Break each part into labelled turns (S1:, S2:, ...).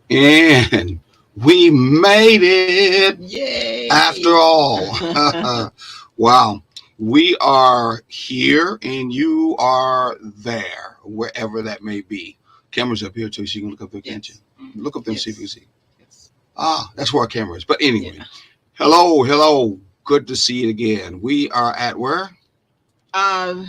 S1: And we made it after
S2: Yay!
S1: all. Wow. We are here and you are there, wherever that may be. Camera's up here too, so you can look up there, can't you?
S2: Yes. Hmm.
S1: Look up there and see if you
S2: Yes.
S1: can see.
S2: Yes.
S1: Ah, that's where our camera is. But anyway,
S2: Yeah.
S1: hello, hello. Good to see you again. We are at where?
S2: Um,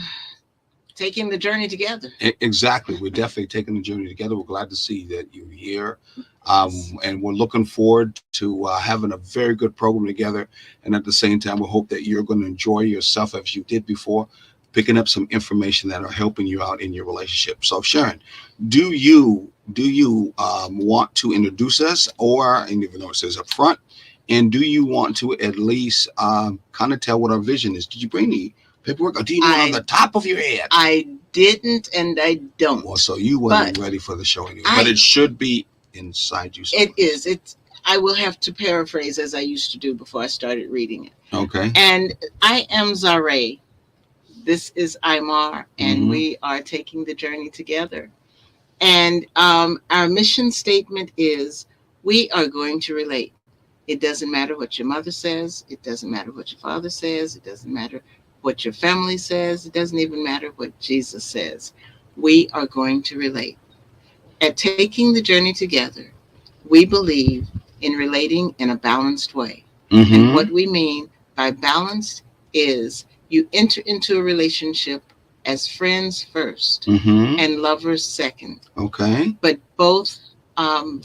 S2: Taking the journey together.
S1: Exactly. We're definitely taking the journey together. We're glad to see that you're here.
S2: Yes.
S1: And we're looking forward to having a very good program together. And at the same time, we hope that you're going to enjoy yourself as you did before, picking up some information that are helping you out in your relationship. So, Sharon, do you want to introduce us, or and even though it says up front, and do you want to at least kind of tell what our vision is? Did you bring the paperwork, or do you know it on the
S2: I
S1: top of your head?
S2: I didn't and I
S1: Well,
S2: don't.
S1: so you wasn't
S2: But
S1: ready for the show anyway, but
S2: I
S1: it should be inside you
S2: it
S1: somewhere.
S2: is. It's I will have to paraphrase as I used to do before I started reading it.
S1: Okay.
S2: And I am Zare. This is Imar, and
S1: Mm-hmm.
S2: we are taking the journey together. And our mission statement is we are going to relate. It doesn't matter what your mother says. It doesn't matter what your father says. It doesn't matter what your family says. It doesn't even matter what Jesus says. We are going to relate. At taking the journey together, we believe in relating in a balanced way. And
S1: Mm-hmm.
S2: what we mean by balanced is you enter into a relationship as friends first
S1: Mm-hmm.
S2: and lovers second,
S1: Okay.
S2: but um,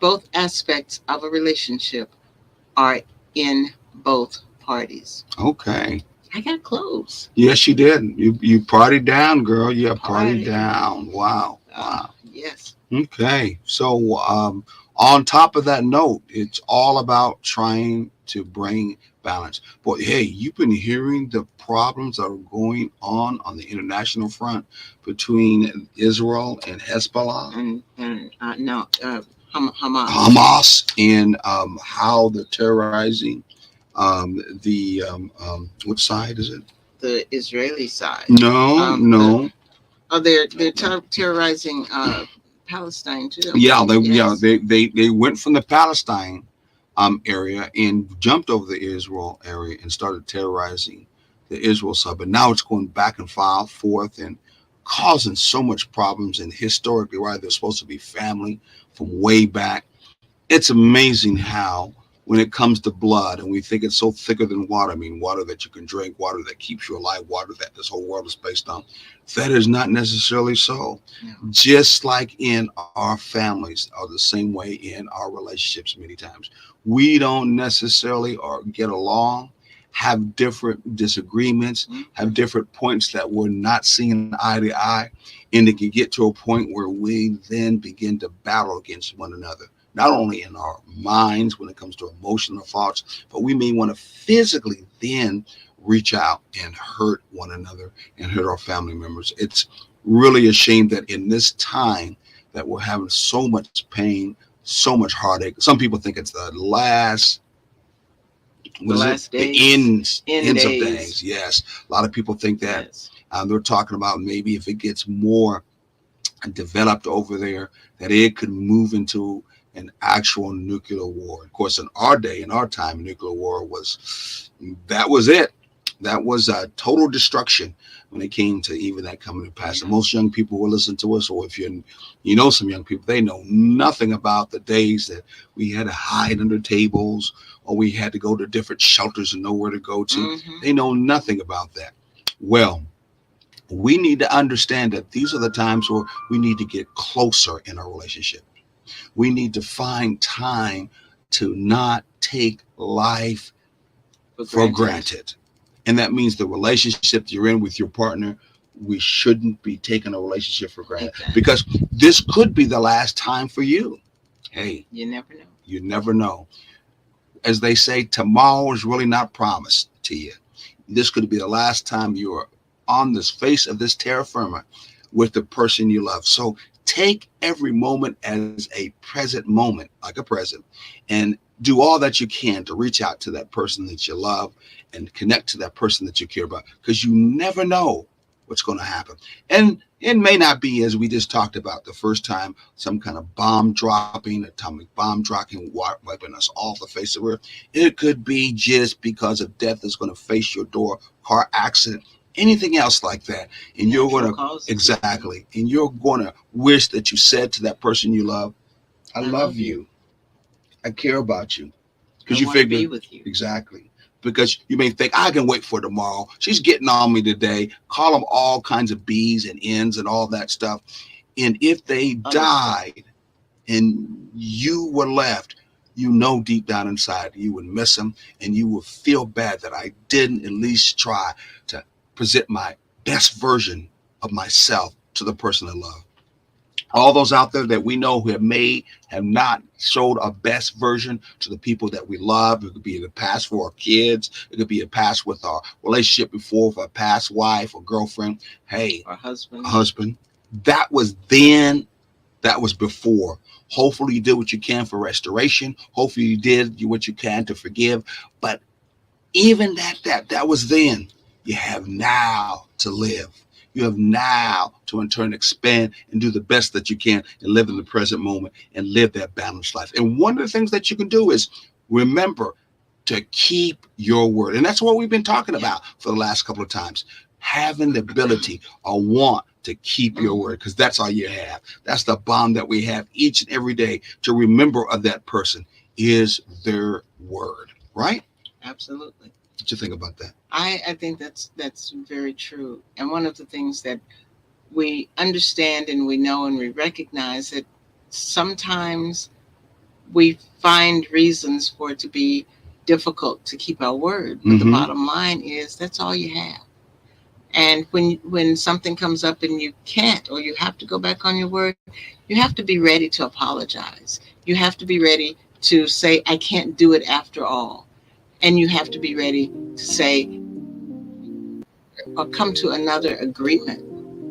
S2: both aspects of a relationship are in both parties.
S1: Okay.
S2: I got clothes.
S1: Yes, you did. You partied down, girl. You partied
S2: Party.
S1: down. Wow. Wow.
S2: Yes.
S1: Okay. So on top of that note, it's all about trying to bring balance. But hey, you've been hearing the problems that are going on the international front between Israel and Hezbollah,
S2: And no, Hamas,
S1: Hamas, and how they're terrorizing which side is it?
S2: the Israeli side.
S1: No,
S2: The
S1: no.
S2: they're terrorizing Palestine too.
S1: Yeah,
S2: Yes.
S1: they went from the Palestine area and jumped over the Israel area and started terrorizing the Israel side. But now it's going back and forth and causing so much problems. And historically, right, they're supposed to be family from way back. It's amazing how when it comes to blood and we think it's so thicker than water, I mean water that you can drink, water that keeps you alive, water that this whole world is based on, that is not necessarily so.
S2: No.
S1: Just like in our families are the same way in our relationships many times. We don't necessarily or get along, have different disagreements, have different points that we're not seeing eye to eye, and it can get to a point where we then begin to battle against one another, not only in our minds when it comes to emotional thoughts, but we may want to physically then reach out and hurt one another and hurt our family members. It's really a shame that in this time that we're having so much pain, so much heartache. Some people think it's the last, what
S2: The
S1: is it?
S2: last
S1: The
S2: days, end
S1: ends of
S2: days.
S1: days. Yes, a lot of people think that.
S2: Yes.
S1: They're talking about maybe if it gets more developed over there, that it could move into an actual nuclear war. Of course, in our day, in our time, nuclear war was that was it. That was total destruction when it came to even that coming to pass. And
S2: Yeah.
S1: most young people will listen to us, or if you know some young people, they know nothing about the days that we had to hide under tables or we had to go to different shelters and know where to go to.
S2: Hmm.
S1: They know nothing about that. Well, we need to understand that these are the times where we need to get closer in our relationship. We need to find time to not take life
S2: For
S1: for
S2: granted.
S1: granted. And that means the relationship you're in with your partner, we shouldn't be taking a relationship for granted
S2: Exactly.
S1: because this could be the last time for you. Hey,
S2: You never know.
S1: you never know. As they say, tomorrow is really not promised to you. This could be the last time you are on this face of this terra firma with the person you love. So take every moment as a present moment, like a present, and do all that you can to reach out to that person that you love and connect to that person that you care about because you never know what's going to happen. And It may not be, as we just talked about the first time, some kind of bomb dropping, atomic bomb dropping, wiping us off the face of the earth. It could be just because of death is going to face your door, car accident, anything else like that. And you're going to, exactly, and you're going to wish that you said to that person you love, I love you. I care about you. Because you figure,
S2: be with you.
S1: Exactly. Because you may think, I can wait for tomorrow. She's getting on me today. Call them all kinds of B's and N's and all that stuff. And if they died and you were left, you know deep down inside you would miss them, and you would feel bad that I didn't at least try to present my best version of myself to the person I love. All those out there that we know who have not showed our best version to the people that we love. It could be in the past for our kids. It could be a past with our relationship before, with our past wife or girlfriend. Hey,
S2: or husband.
S1: That was then. That was before. Hopefully you did what you can for restoration. Hopefully you did what you can to forgive. But even that was then. You have now to live. You have now to in turn expand and do the best that you can and live in the present moment and live that balanced life. And one of the things that you can do is remember to keep your word. And that's what we've been talking about for the last couple of times. Having the ability or want to keep your word, because that's all you have. That's the bond that we have each and every day to remember of that person is their word, right?
S2: Absolutely.
S1: What you think about that?
S2: I think that's very true. And one of the things that we understand and we know and we recognize that sometimes we find reasons for it to be difficult to keep our word. But the bottom line is that's all you have. And when something comes up and you can't, or you have to go back on your word, you have to be ready to apologize. You have to be ready to say, I can't do it after all. And you have to be ready to say, or come to another agreement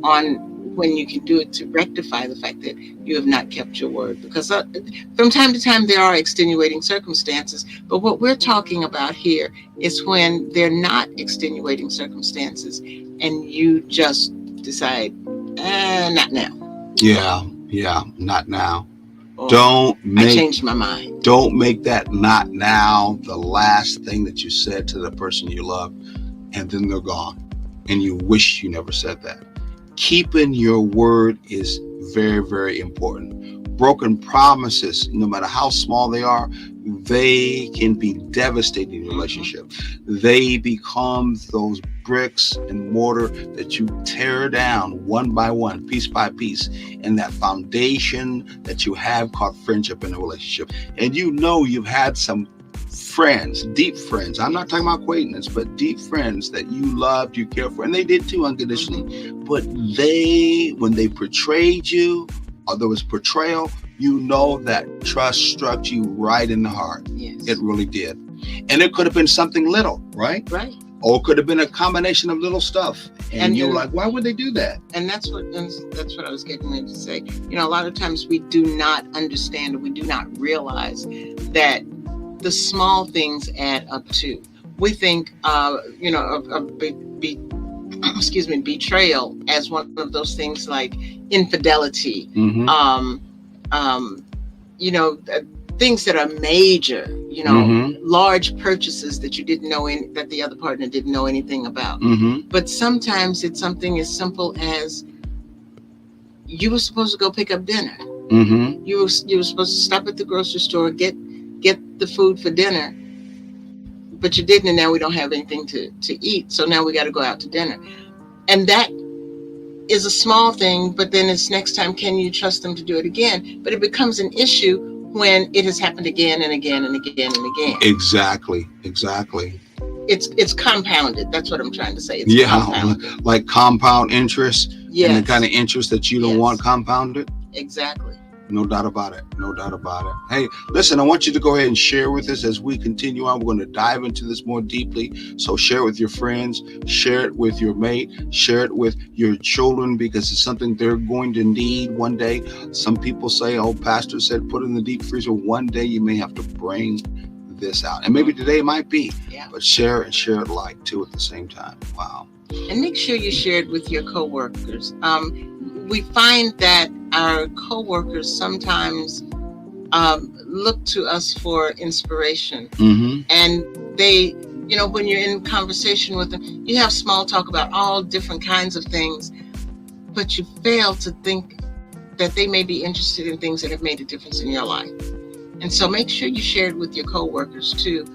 S2: on when you can do it to rectify the fact that you have not kept your word. Because from time to time, there are extenuating circumstances. But what we're talking about here is when they're not extenuating circumstances and you just decide, not now.
S1: Yeah, not now.
S2: Or I changed my mind.
S1: Don't make that not now the last thing that you said to the person you love, and then they're gone. And you wish you never said that. Keeping your word is very, very important. Broken promises, no matter how small they are, they can be devastating in your relationship. They become those bricks and mortar that you tear down one by one, piece by piece, and that foundation that you have called friendship in a relationship. And you know you've had some friends, deep friends. I'm not talking about acquaintance, but deep friends that you loved, you cared for, and they did too unconditionally. But when they betrayed you, or there was betrayal, you know that trust struck you right in the heart.
S2: Yes.
S1: It really did. And it could have been something little, right?
S2: Right.
S1: Or it could have been a combination of little stuff. And you're like, why would they do that?
S2: And that's what I was getting ready to say. You know, a lot of times we do not understand, or we do not realize that the small things add up too. We think, betrayal as one of those things like infidelity, things that are major, large purchases that you didn't know that the other partner didn't know anything about. But sometimes it's something as simple as you were supposed to go pick up dinner. You were supposed to stop at the grocery store, get the food for dinner, but you didn't, and now we don't have anything to eat, so now we got to go out to dinner. And that is a small thing, but then it's next time, can you trust them to do it again? But it becomes an issue when it has happened again and again and again and again.
S1: Exactly.
S2: It's compounded. That's what I'm trying to say.
S1: Compounded. Like compound interest.
S2: Yes.
S1: And the kind of interest that you don't want compounded.
S2: Exactly.
S1: No doubt about it. Hey, listen, I want you to go ahead and share with us as we continue on. We're going to dive into this more deeply. So share it with your friends, share it with your mate, share it with your children, because it's something they're going to need one day. Some people say, pastor said, put it in the deep freezer. One day you may have to bring this out. And maybe today it might be, but share it like too at the same time. Wow.
S2: And make sure you share it with your coworkers. we find that our coworkers sometimes look to us for inspiration,
S1: Mm-hmm.
S2: and they, when you're in conversation with them, you have small talk about all different kinds of things, but you fail to think that they may be interested in things that have made a difference in your life. And so make sure you share it with your coworkers too.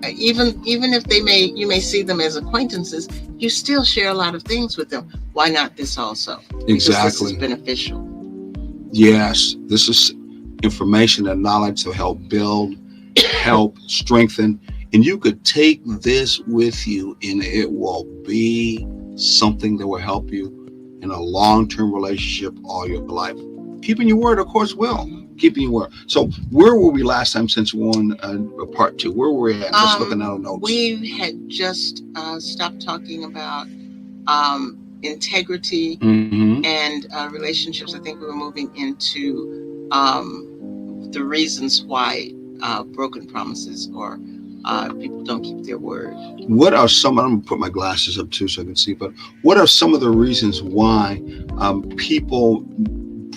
S2: Even if you may see them as acquaintances, you still share a lot of things with them. Why not this also? Because this is beneficial.
S1: Yes, this is information and knowledge to help build, help strengthen, and you could take this with you, and it will be something that will help you in a long-term relationship all your life. Keeping your word, of course, will. Keeping your word. So where were we last time, since we're on part 2? Where were we at? Just looking at our notes.
S2: We had just stopped talking about integrity and relationships. I think we were moving into the reasons why broken promises or people don't keep their word.
S1: What are some, I'm going to put my glasses up too so I can see, but what are some of the reasons why people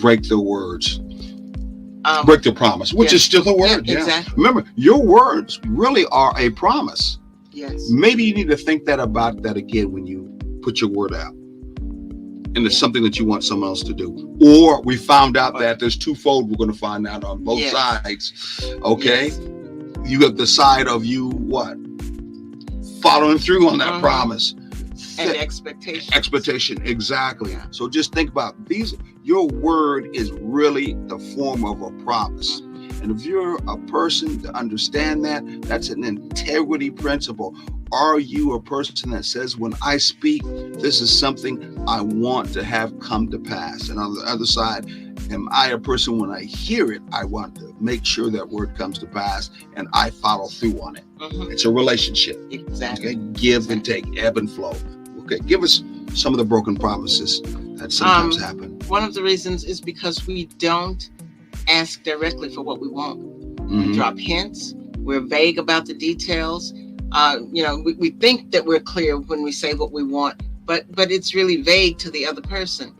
S1: break their words? Break their promise, which is still a word.
S2: Yeah, exactly.
S1: Remember, your words really are a promise.
S2: Yes.
S1: Maybe you need to think about that again when you put your word out. And it's something that you want someone else to do. Or we found out that there's twofold we're going to find out on both sides. Okay? Yes. You have the side of you, what? Following through on that promise.
S2: And expectation.
S1: Expectation, exactly. Yeah. So just think about these. Your word is really the form of a promise. And if you're a person to understand that, that's an integrity principle. Are you a person that says, when I speak, this is something I want to have come to pass? And on the other side, am I a person, when I hear it, I want to make sure that word comes to pass and I follow through on it? It's a relationship.
S2: Exactly.
S1: Okay? Give and take, ebb and flow. Okay, give us some of the broken promises that sometimes happen.
S2: One of the reasons is because we don't ask directly for what we want. We drop hints. We're vague about the details. We think that we're clear when we say what we want, but it's really vague to the other person.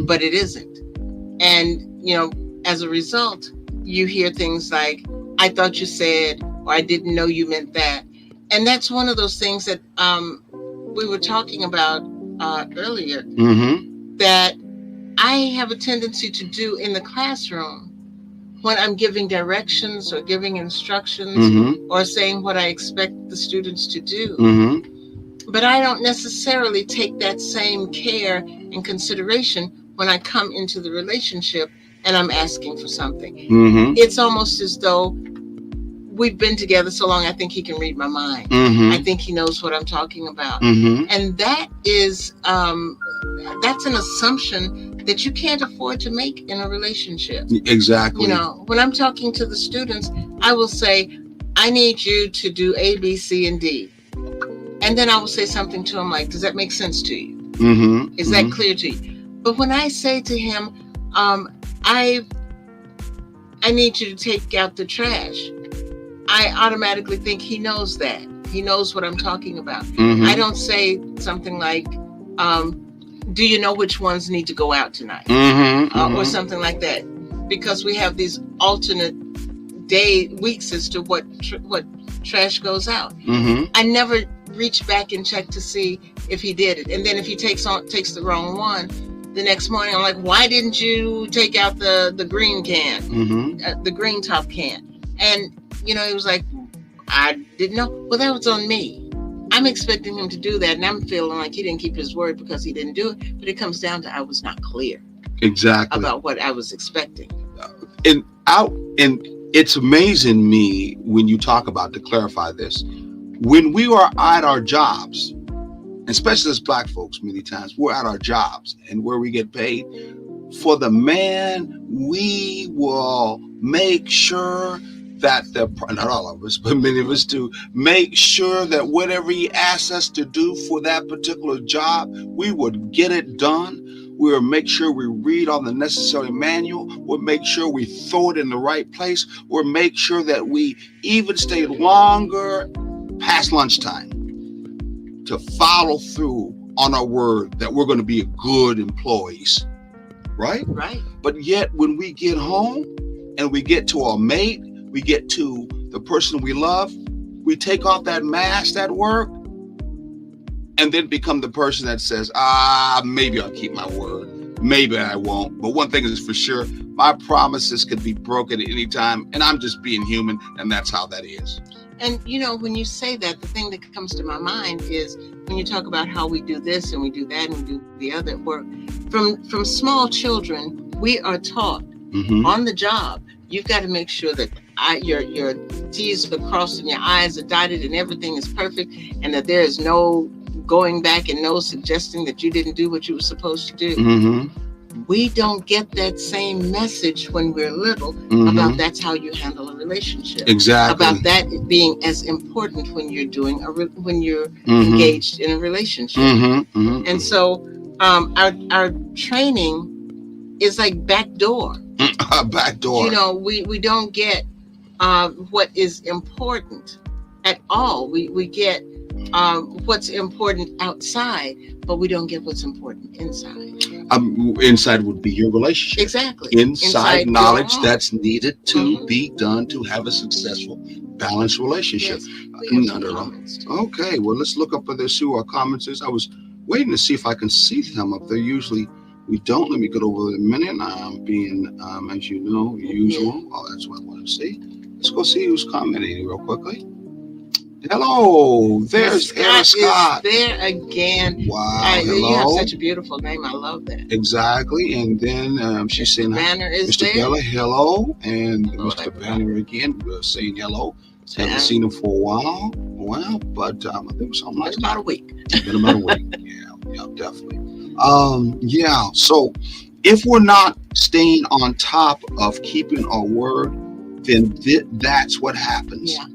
S2: But it isn't. And as a result, you hear things like, "I thought you said," or "I didn't know you meant that." And that's one of those things that we were talking about earlier, that I have a tendency to do in the classroom when I'm giving directions or giving instructions or saying what I expect the students to do. But I don't necessarily take that same care and consideration when I come into the relationship and I'm asking for something. It's almost as though we've been together so long, I think he can read my mind. I think he knows what I'm talking about. And that is, that's an assumption that you can't afford to make in a relationship.
S1: Exactly.
S2: When I'm talking to the students, I will say, "I need you to do A, B, C, and D." And then I will say something to him like, "Does that make sense to you? Is that clear to you?" But when I say to him, I need you to take out the trash, I automatically think he knows that. He knows what I'm talking about. I don't say something like, "Do you know which ones need to go out tonight?" Or something like that, because we have these alternate weeks as to what trash goes out. I never reach back and check to see if he did it. And then if he takes the wrong one, the next morning I'm like, "Why didn't you take out the green can, the green top can?" And he was like, "I didn't know." Well, that was on me. I'm expecting him to do that, and I'm feeling like he didn't keep his word because he didn't do it. But it comes down to I was not clear about what I was expecting.
S1: And it's amazing me when you talk about, to clarify this, when we are at our jobs, especially as Black folks, many times we're at our jobs and where we get paid. For the man, we will make sure that not all of us, but many of us do, make sure that whatever he asks us to do for that particular job, we would get it done. We'll make sure we read all the necessary manual. We'll make sure we throw it in the right place. We'll make sure that we even stay longer past lunchtime to follow through on our word that we're going to be good employees. right?
S2: Right.
S1: But yet when we get home and we get to our mate, we get to the person we love, we take off that mask at work and then become the person that says, maybe I'll keep my word. Maybe I won't. But one thing is for sure, my promises could be broken at any time, and I'm just being human, and that's how that is.
S2: And when you say that, the thing that comes to my mind is when you talk about how we do this and we do that and we do the other at work. From small children, we are taught on the job. You've got to make sure that your T's are crossed and your I's are dotted and everything is perfect, and that there is no going back and no suggesting that you didn't do what you were supposed to do. We don't get that same message when we're little about that's how you handle a relationship.
S1: Exactly.
S2: About that being as important when you're doing when you're engaged in a relationship. And so our training is like backdoor.
S1: Backdoor.
S2: We don't get what is important at all. We get what's important outside, but we don't get what's important inside.
S1: Inside would be your relationship.
S2: Exactly.
S1: Inside knowledge that's needed to be done to have a successful, balanced relationship.
S2: Yes,
S1: okay, well, let's look up and see what our comments is. I was waiting to see if I can see them up there. Usually we don't. Let me get over a minute. I'm being, as you know, usual. Oh, that's what I want to see. Let's go see who's commenting real quickly. Hello, there's Era Scott.
S2: Is there again.
S1: Wow,
S2: hello.
S1: You
S2: have such a beautiful name. I love that.
S1: Exactly. And then she's saying,
S2: Banner is
S1: Mr.
S2: there.
S1: Bella, hello. And
S2: Hello,
S1: Mr. Banner again saying hello. Haven't seen him for a while. Well, but I think it was something like
S2: about a week.
S1: Been about a week. Yeah, definitely. So if we're not staying on top of keeping our word, then that's what happens.
S2: Yeah.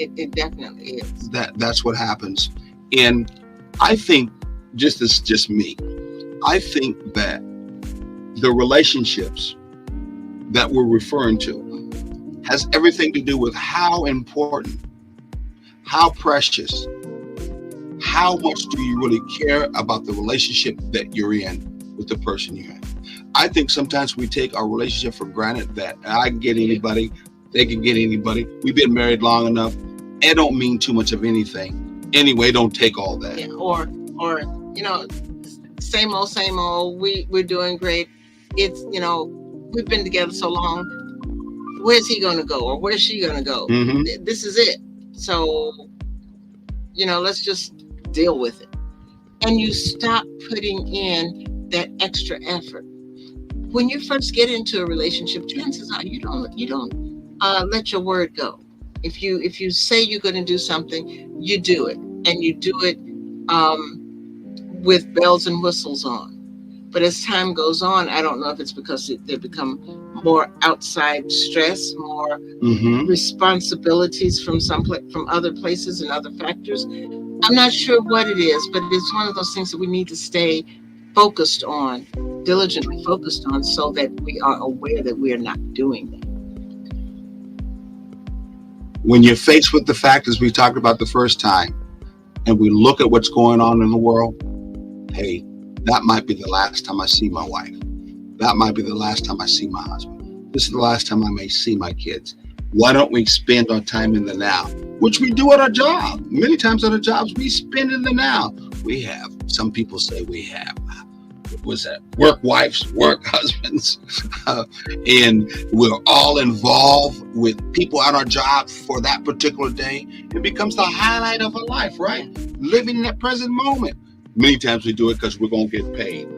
S2: It definitely is.
S1: That's what happens. And I think, this is just me, I think that the relationships that we're referring to has everything to do with how important, how precious, how much do you really care about the relationship that you're in with the person you're in. I think sometimes we take our relationship for granted, that I can get anybody, they can get anybody. We've been married long enough. It don't mean too much of anything. Anyway, don't take all that.
S2: Yeah, or same old. We're doing great. It's we've been together so long. Where's he gonna go, or where's she gonna go? This is it. So let's just deal with it. And you stop putting in that extra effort. When you first get into a relationship, chances are you don't let your word go. If you say you're going to do something, you do it, and you do it with bells and whistles on. But as time goes on, I don't know if it's because they become more outside stress, more responsibilities from other places and other factors. I'm not sure what it is, but it's one of those things that we need to stay focused on, diligently focused on, so that we are aware that we are not doing that.
S1: When you're faced with the fact, as we talked about the first time, and we look at what's going on in the world, hey, that might be the last time I see my wife. That might be the last time I see my husband. This is the last time I may see my kids. Why don't we spend our time in the now? Which we do at our job. Many times at our jobs, we spend in the now. We have, some people say we have, what's that? Work wives, work husbands. And we're all involved with people at our job for that particular day. It becomes the highlight of our life, right? Living in that present moment. Many times we do it because we're going to get paid.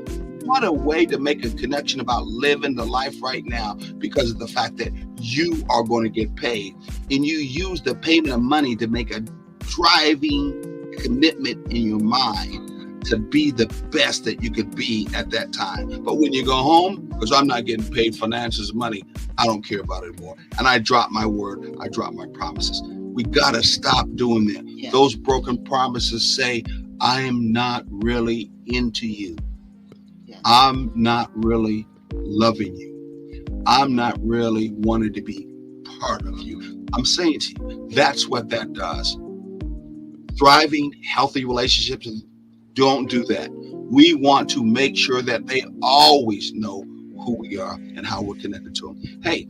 S1: What a way to make a connection about living the life right now, because of the fact that you are going to get paid, and you use the payment of money to make a driving commitment in your mind to be the best that you could be at that time. But when you go home, because I'm not getting paid finances, money, I don't care about it anymore. And I drop my word, I drop my promises. We got to stop doing that. Yeah. Those broken promises say, I am not really into you. I'm not really loving you. I'm not really wanting to be part of you. I'm saying to you, that's what that does. Thriving, healthy relationships, don't do that. We want to make sure that they always know who we are and how we're connected to them. Hey,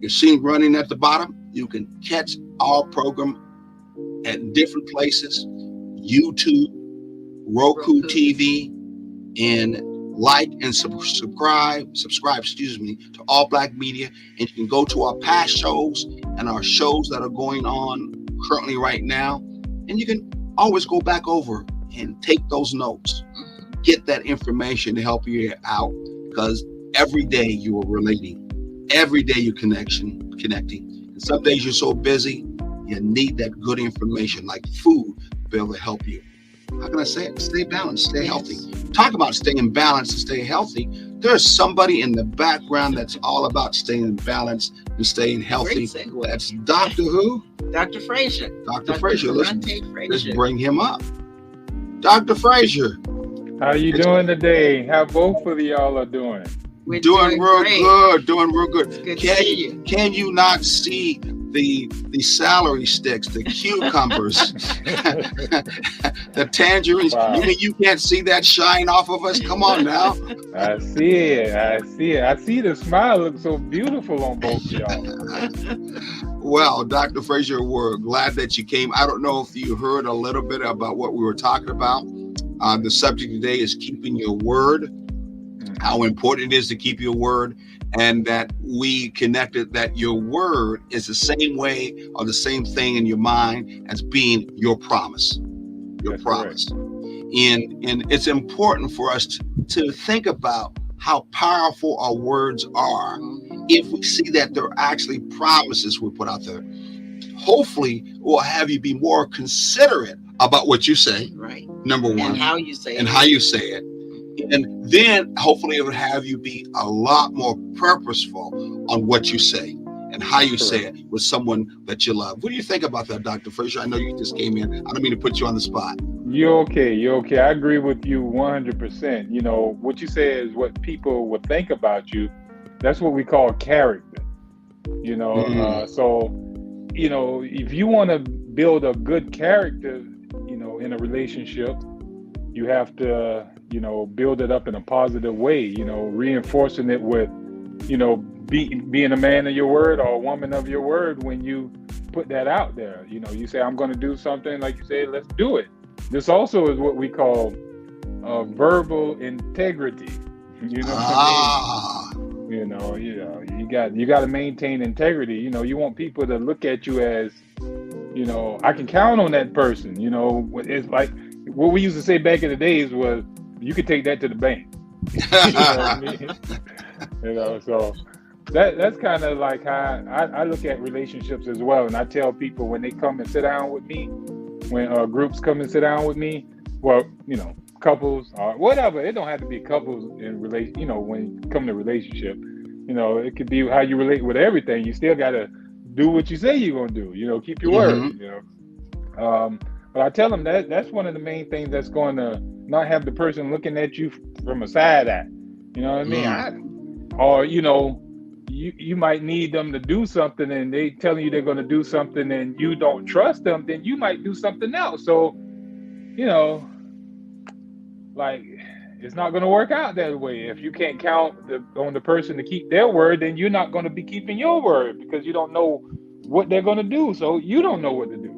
S1: you're seen running at the bottom. You can catch our program at different places: YouTube, Roku TV, and like and subscribe, to All Black Media. And you can go to our past shows and our shows that are going on currently right now. And you can always go back over and take those notes, get that information to help you out, because every day you are relating, every day you're connecting. And some days you're so busy, you need that good information like food to be able to help you. How can I say it? Stay balanced, stay healthy. Talk about staying balanced and stay healthy. There's somebody in the background that's all about staying balanced and staying healthy. That's Dr. Who?
S2: Dr. Frazier.
S1: Dr. Frazier. Let's bring him up. Dr. Frazier.
S3: How you doing today? How both of y'all are doing?
S2: We're
S1: doing real
S2: great.
S1: good. Doing real good.
S2: It's good to see you.
S1: Can you not see the celery sticks, the cucumbers, the tangerines?
S3: Wow.
S1: You mean you can't see that shine off of us? Come on now.
S3: I see it. I see the smile looks so beautiful on both of y'all.
S1: Well, Dr. Frazier, we're glad that you came. I don't know if you heard a little bit about what we were talking about. The subject today is keeping your word, how important it is to keep your word, and that we connected that your word is the same way or the same thing in your mind as being your promise. Your promise. And it's important for us to think about how powerful our words are if we see that they're actually promises we put out there. Hopefully, it will have you be more considerate about what you say.
S2: Right.
S1: Number one.
S2: And how you say
S1: and
S2: it.
S1: how you say it. And then hopefully it would have you be a lot more purposeful on what you say and how you say it with someone that you love. What do you think about that, Dr. Frazier? I know you just came in. I don't mean to put you on the spot.
S3: You're okay. I agree with you 100%. You know, what you say is what people would think about you. That's what we call character. You know, so, you know, if you want to build a good character, you know, in a relationship, you have to, you know, build it up in a positive way, you know, reinforcing it with, you know, being a man of your word or a woman of your word. When you put that out there, you know, you say, I'm going to do something, like you say, let's do it. This also is what we call verbal integrity. You know what I mean? You got to maintain integrity. You know, you want people to look at you as, you know, I can count on that person. You know, it's like what we used to say back in the days was, you could take that to the bank. You know what I mean? You know, so that's kind of like how I look at relationships as well. And I tell people when they come and sit down with me, when groups come and sit down with me, well, you know, couples or whatever, it don't have to be couples in relation, you know, when you come to relationship, you know, it could be how you relate with everything. You still got to do what you say you're going to do, you know, keep your word, you know. But I tell them that's one of the main things that's going to not have the person looking at you from a side eye. You know what I mean? Or, you know, you might need them to do something and they telling you they're going to do something and you don't trust them, then you might do something else. So, you know, like, it's not going to work out that way. If you can't count on the person to keep their word, then you're not going to be keeping your word because you don't know what they're going to do. So you don't know what to do.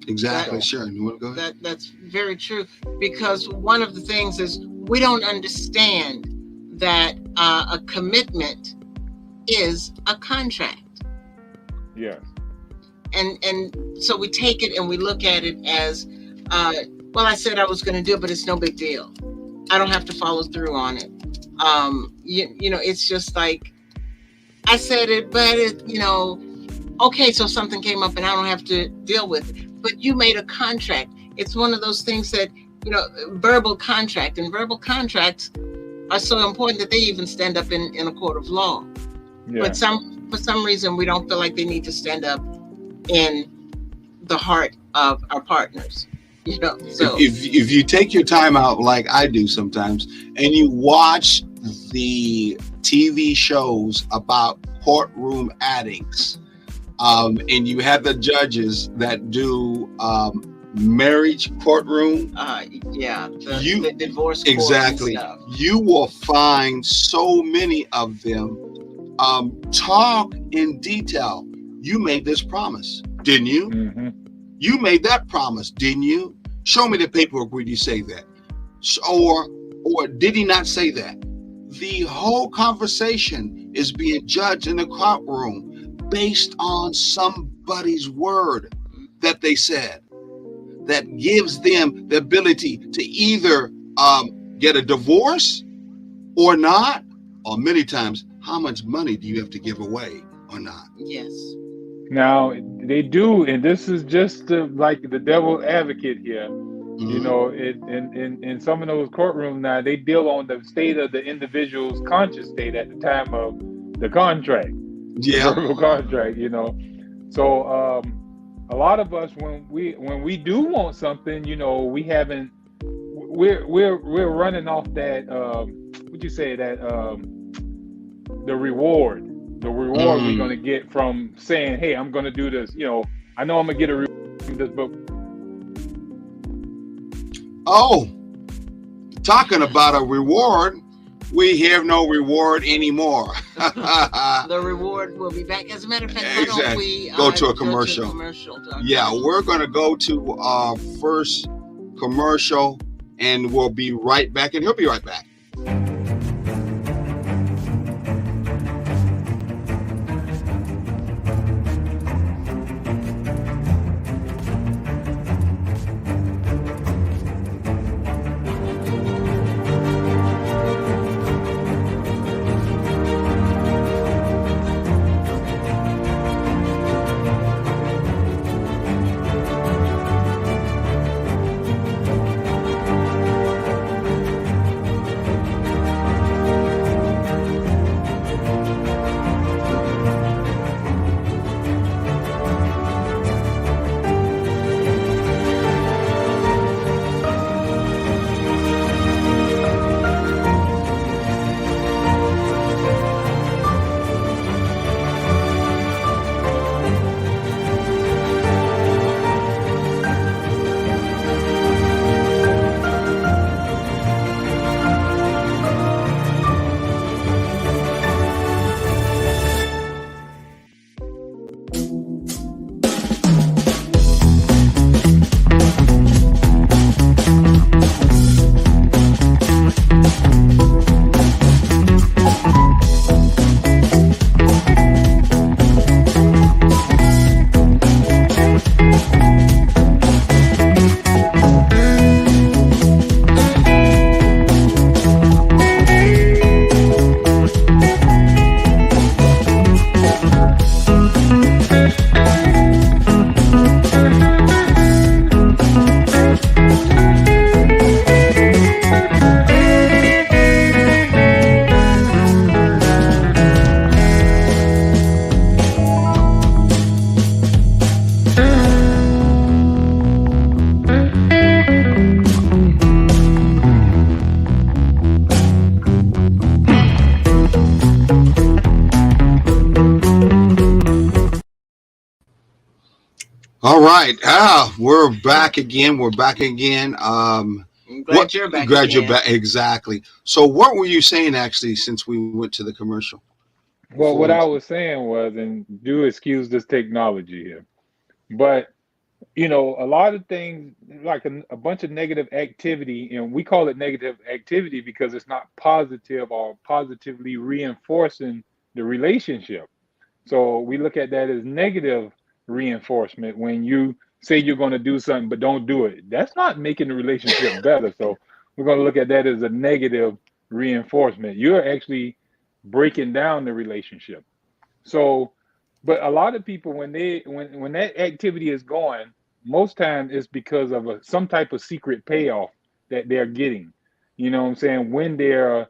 S1: Exactly. Sure. You want to go ahead?
S2: That's very true, because one of the things is we don't understand that a commitment is a contract.
S3: Yes.
S2: And so we take it and we look at it as, well, I said I was going to do it, but it's no big deal. I don't have to follow through on it. You know, it's just like, I said it, but it, you know, okay, so something came up and I don't have to deal with it. But you made a contract. It's one of those things that, you know, verbal contract, and verbal contracts are so important that they even stand up in a court of law. Yeah. But for some reason, we don't feel like they need to stand up in the heart of our partners. You know, so
S1: if you take your time out like I do sometimes, and you watch the TV shows about courtroom addicts, and you have the judges that do marriage courtroom,
S2: Yeah,
S1: you
S2: the divorce court and
S1: exactly,
S2: stuff.
S1: you will find so many of them talk in detail. You made this promise, didn't you?
S3: Mm-hmm.
S1: You made that promise, didn't you? Show me the paperwork where you say that. Or did he not say that? The whole conversation is being judged in the courtroom based on somebody's word that they said, that gives them the ability to either get a divorce or not, or many times, how much money do you have to give away or not?
S2: Yes.
S3: Now they do, and this is just like the devil advocate here. You
S1: Mhm.
S3: know, in some of those courtrooms now, they deal on the state of the individual's conscious state at the time of the contract, the
S1: Yeah.
S3: verbal contract. You know, so a lot of us, when we do want something, you know, we haven't. We're running off that. What you say that the reward. The reward we're going to get from saying, "Hey, I'm going to do this." You know, I know I'm going to get a reward from this, but
S1: Oh, talking about a reward, we have no reward anymore.
S2: The reward will be back. As a matter of fact, why don't
S1: Exactly.
S2: we
S1: Go to a commercial. Yeah, we're going to go to our first commercial, and we'll be right back, and he'll be right back. All right. We're back again. We're back again.
S2: I'm glad you're back.
S1: Glad
S2: again.
S1: you're back. Exactly. So, what were you saying actually since we went to the commercial?
S3: well, what I was saying was, and do excuse this technology here, but you know, a lot of things like a bunch of negative activity, and we call it negative activity because it's not positive or positively reinforcing the relationship. So we look at that as negative reinforcement when you say you're going to do something but don't do it. That's not making the relationship better. So we're going to look at that as a negative reinforcement. You're actually breaking down the relationship. So, but a lot of people when that activity is going, most times it's because of some type of secret payoff that they're getting. You know what I'm saying? When they're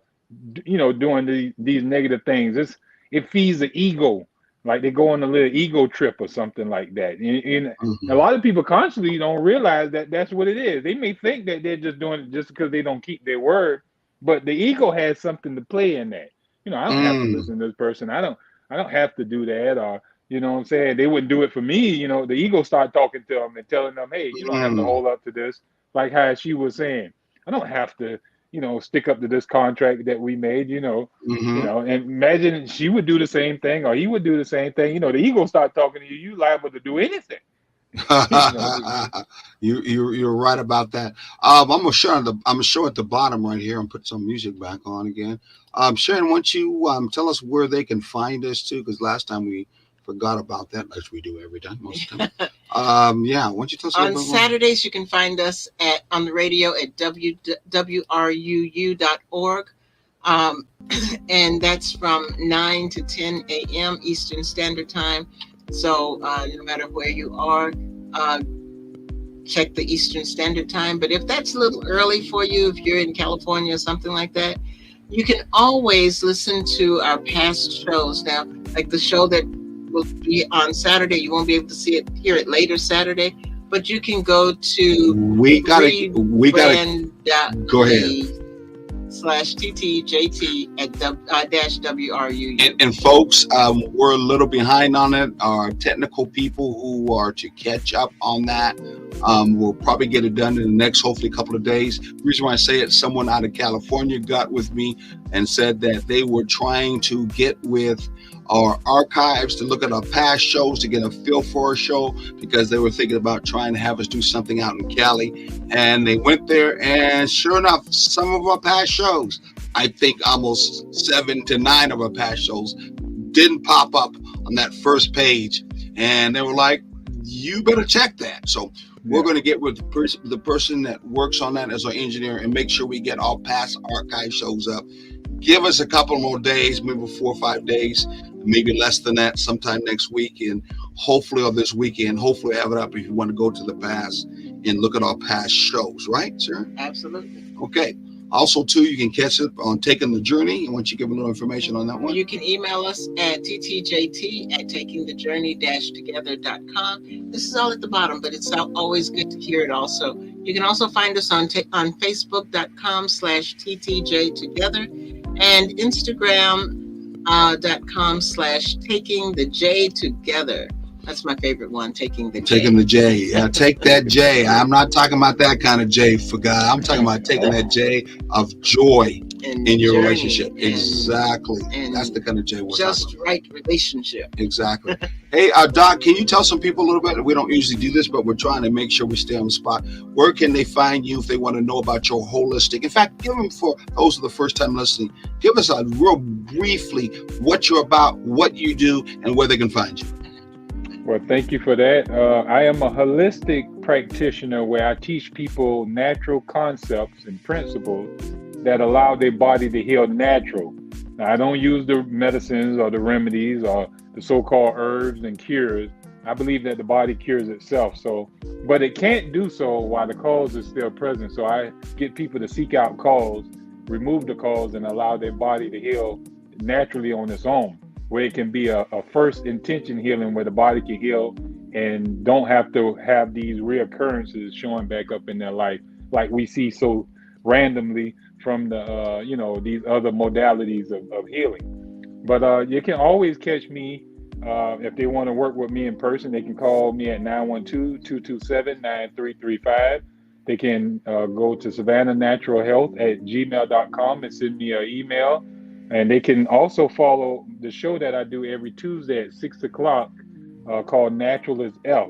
S3: doing these negative things, it feeds the ego. Like they go on a little ego trip or something like that. And a lot of people consciously don't realize that that's what it is. They may think that they're just doing it just because they don't keep their word, but the ego has something to play in that. You know, I don't have to listen to this person. I don't have to do that, or You know what I'm saying? They wouldn't do it for me. You know, the ego start talking to them and telling them, hey, you don't have to
S1: Mm,
S3: hold up to this. Like how she was saying, I don't have to, stick up to this contract that we made,
S1: hmm
S3: and imagine she would do the same thing or he would do the same thing. The ego start talking to you, you liable to do anything. you know.
S1: you're right about that. I'm gonna show at the bottom right here and put some music back on again. Sharon, why don't you tell us where they can find us too? Because last time we forgot about that, as we do every time, most of the time. Yeah, why don't you tell us a
S2: On
S1: little bit more?
S2: Saturdays, you can find us on the radio at wruu.org. And that's from 9 to 10 a.m. Eastern Standard Time. So no matter where you are, check the Eastern Standard Time. But if that's a little early for you, if you're in California or something like that, you can always listen to our past shows. Now, like the show that will be on Saturday, you won't be able to hear it later Saturday, but you can go to
S1: We gotta go ahead.
S2: /TTJT at -WRU.
S1: And folks, we're a little behind on it. Our technical people who are to catch up on that, we'll probably get it done in the next, hopefully, couple of days. The reason why I say it, someone out of California got with me and said that they were trying to get with our archives to look at our past shows to get a feel for a show, because they were thinking about trying to have us do something out in Cali. And they went there, and sure enough, some of our past shows, I think almost 7 to 9 of our past shows, didn't pop up on that first page. And they were like, you better check that. So we're going to get with the person that works on that as our engineer and make sure we get all past archive shows up. Give us a couple more days, maybe 4 or 5 days, maybe less than that, sometime next week, and hopefully, or this weekend, hopefully have it up if you want to go to the past and look at our past shows, right, sir?
S2: Absolutely.
S1: Okay. Also, too, you can catch it on Taking the Journey. And once you give a little information on that one,
S2: you can email us at ttjt@takingthejourney-together.com. This is all at the bottom, but it's always good to hear it also. You can also find us on facebook.com/ttjtogether and instagram.com/takingthejtogether. That's my favorite one, Taking the J.
S1: Taking the J. Yeah, take that J. I'm not talking about that kind of J for God. I'm talking about taking that J of joy in your relationship. Exactly.
S2: And
S1: that's the kind of J we're
S2: just
S1: talking about.
S2: Right relationship.
S1: Exactly. Hey, Doc, can you tell some people a little bit? We don't usually do this, but we're trying to make sure we stay on the spot. Where can they find you if they want to know about your holistic? In fact, give them, for those who are the first time listening, give us a real briefly what you're about, what you do, and where they can find you.
S3: Well, thank you for that. I am a holistic practitioner where I teach people natural concepts and principles that allow their body to heal natural. Now, I don't use the medicines or the remedies or the so-called herbs and cures. I believe that the body cures itself. But it can't do so while the cause is still present. So I get people to seek out cause, remove the cause, and allow their body to heal naturally on its own, where it can be a first intention healing where the body can heal and don't have to have these reoccurrences showing back up in their life like we see so randomly from the these other modalities of healing. But you can always catch me if they want to work with me in person. They can call me at 912-227-9335. They can go to savannahnaturalhealth@gmail.com and send me an email. And they can also follow the show that I do every Tuesday at 6 o'clock called Natural is F.